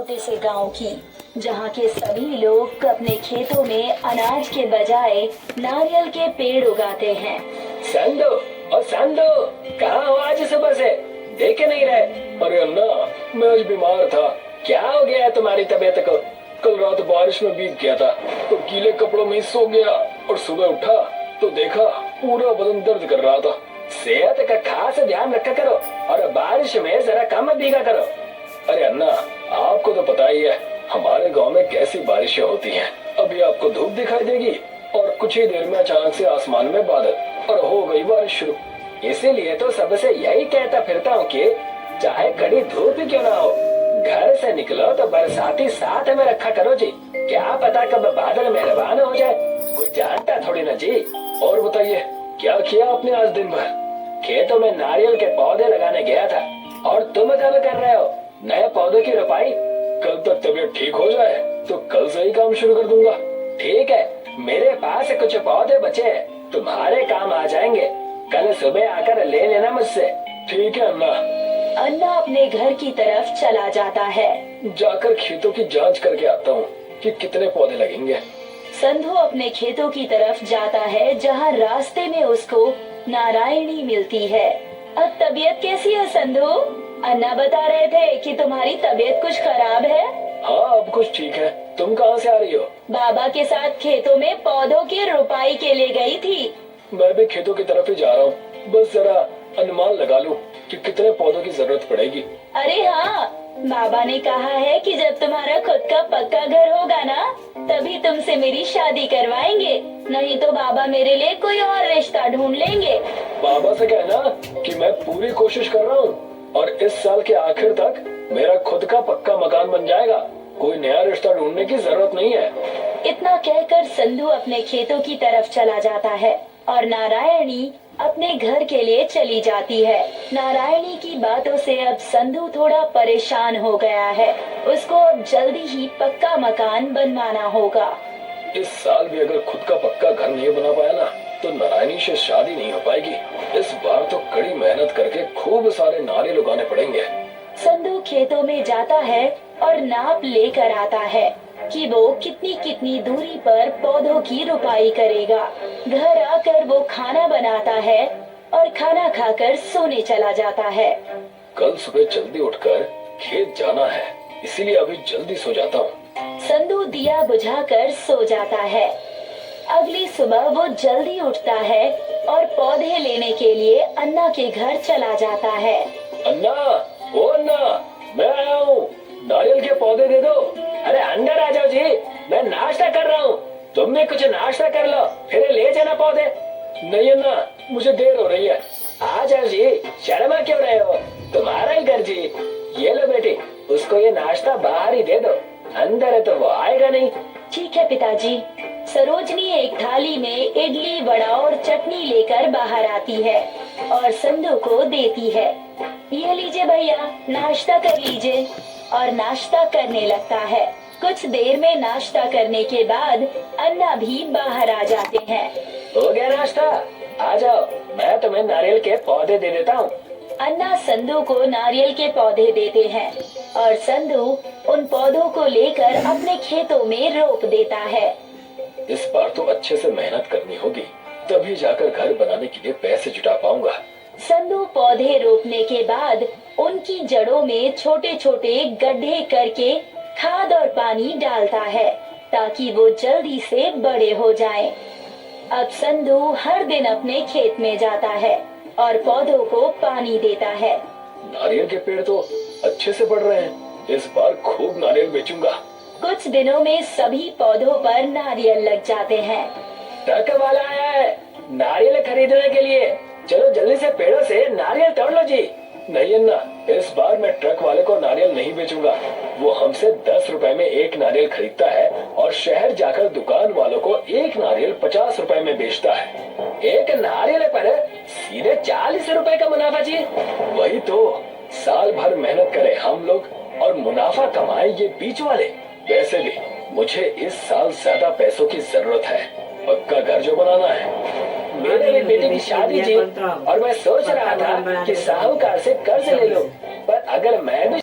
छोटे से गांव की, जहां के सभी लोग अपने खेतों में अनाज के बजाय नारियल के पेड़ उगाते हैं। संदो और संदो, कहाँ हो आज सुबह से? देखे नहीं रहे? अरे अन्ना, मैं आज बीमार था। क्या हो गया है तुम्हारी तबीयत को? कल रात बारिश में भीग गया था तो गीले कपड़ों में सो गया और सुबह उठा तो देखा पूरा बदन दर्द कर रहा था। सेहत का खास ध्यान रखा करो और बारिश में जरा कम भीगा करो। अरे अन्ना, आपको तो पता ही है हमारे गांव में कैसी बारिशें होती हैं। अभी आपको धूप दिखाई देगी और कुछ ही देर में अचानक से आसमान में बादल और हो गई बारिश शुरू। इसीलिए तो सबसे यही कहता फिरता हूँ कि चाहे कड़ी धूप ही क्यों ना हो, घर से निकलो तो बरसाती साथ में रखा करो जी। क्या पता कब बादल मेहरबान हो जाए, कोई जानता थोड़ी ना जी। और बताइए, क्या किया आपने आज दिन भर? खेतों में नारियल के पौधे लगाने गया था। और तुम कब कर रहे हो नए पौधों की रोपाई? कल तक तबीयत ठीक हो जाए तो कल से ही काम शुरू कर दूंगा। ठीक है, मेरे पास कुछ पौधे बचे हैं, तुम्हारे काम आ जाएंगे। कल सुबह आकर ले लेना मुझसे। ठीक है अन्ना। अन्ना अपने घर की तरफ चला जाता है। जाकर खेतों की जांच करके आता हूँ कि कितने पौधे लगेंगे। संधू अपने खेतों की तरफ जाता है, जहाँ रास्ते में उसको नारायणी मिलती है। अब तबीयत कैसी है संधू? अन्ना बता रहे थे कि तुम्हारी तबीयत कुछ खराब है। हाँ, अब कुछ ठीक है। तुम कहाँ से आ रही हो? बाबा के साथ खेतों में पौधों की रोपाई के लिए गई थी। मैं भी खेतों की तरफ ही जा रहा हूँ, बस जरा अनुमान लगा लूं कि कितने पौधों की जरूरत पड़ेगी। अरे हाँ, बाबा ने कहा है कि जब तुम्हारा खुद का पक्का घर होगा ना, तभी तुमसे मेरी शादी करवाएंगे, नहीं तो बाबा मेरे लिए कोई और रिश्ता ढूंढ लेंगे। बाबा से कहना कि मैं पूरी कोशिश कर रहा हूँ और इस साल के आखिर तक मेरा खुद का पक्का मकान बन जाएगा। कोई नया रिश्ता ढूंढने की जरूरत नहीं है। इतना कहकर संधू अपने खेतों की तरफ चला जाता है और नारायणी अपने घर के लिए चली जाती है। नारायणी की बातों से अब संधू थोड़ा परेशान हो गया है। उसको अब जल्दी ही पक्का मकान बनवाना होगा। इस साल भी अगर खुद का पक्का घर नहीं बना पाया ना, तो नारायणी से शादी नहीं हो पाएगी। इस बार तो कड़ी मेहनत करके खूब सारे नारियल उगाने पड़ेंगे। संधू खेतों में जाता है और नाप लेकर आता है कि वो कितनी कितनी दूरी पर पौधों की रोपाई करेगा। घर आकर वो खाना बनाता है और खाना खाकर सोने चला जाता है। कल सुबह जल्दी उठकर खेत जाना है, इसीलिए अभी जल्दी सो जाता हूँ। संधू दिया बुझाकर सो जाता है। अगली सुबह वो जल्दी उठता है और पौधे लेने के लिए अन्ना के घर चला जाता है। अन्ना, ओ अन्ना, मैं आया हूँ, नारियल के पौधे दे दो। अरे अंदर आ जाओ जी, मैं नाश्ता कर रहा हूँ। तुम भी कुछ नाश्ता कर लो, फिर ले जाना पौधे। नहीं अन्ना, मुझे देर हो रही है। आ जाओ जी, शर्मा क्यों रहे हो? तुम्हारा ही घर जी। ये लो बेटी, उसको ये नाश्ता बाहर ही दे दो, अंदर है तो वो आएगा नहीं। ठीक है पिताजी। सरोजनी एक थाली में इडली, वड़ा और चटनी लेकर बाहर आती है और संधू को देती है। ये लीजिए भैया, नाश्ता कर लीजिए। और नाश्ता करने लगता है। कुछ देर में नाश्ता करने के बाद अन्ना भी बाहर आ जाते हैं। हो गया नाश्ता? आ जाओ, मैं तुम्हें नारियल के पौधे दे देता हूँ। अन्ना संधू को नारियल के पौधे देते हैं और संधू उन पौधों को लेकर अपने खेतों में रोप देता है। इस बार तो अच्छे से मेहनत करनी होगी, तभी जाकर घर बनाने के लिए पैसे जुटा पाऊंगा। संधू पौधे रोपने के बाद उनकी जड़ों में छोटे छोटे गड्ढे करके खाद और पानी डालता है, ताकि वो जल्दी से बड़े हो जाएं। अब संधू हर दिन अपने खेत में जाता है और पौधों को पानी देता है। नारियल के पेड़ तो अच्छे से बढ़ रहे हैं, इस बार खूब नारियल बेचूंगा। कुछ दिनों में सभी पौधों पर नारियल लग जाते हैं। ट्रक वाला आया है नारियल खरीदने के लिए, चलो जल्दी से पेड़ों से नारियल तोड़ लो जी। नहीं अन्ना, इस बार मैं ट्रक वाले को नारियल नहीं बेचूंगा। वो हमसे 10 रुपए में एक नारियल खरीदता है और शहर जाकर दुकान वालों को एक नारियल 50 रुपए में बेचता है। एक नारियल पर सीधे 40 रुपए का मुनाफा जी। वही तो, साल भर मेहनत करे हम लोग और मुनाफा कमाए ये बीच वाले। वैसे भी मुझे इस साल ज्यादा पैसों की जरूरत है, पक्का घर जो बनाना है। मेरे भी बेटे की शादी थी और मैं सोच रहा था कि साहूकार से कर्ज ले लूं, पर अगर मैं भी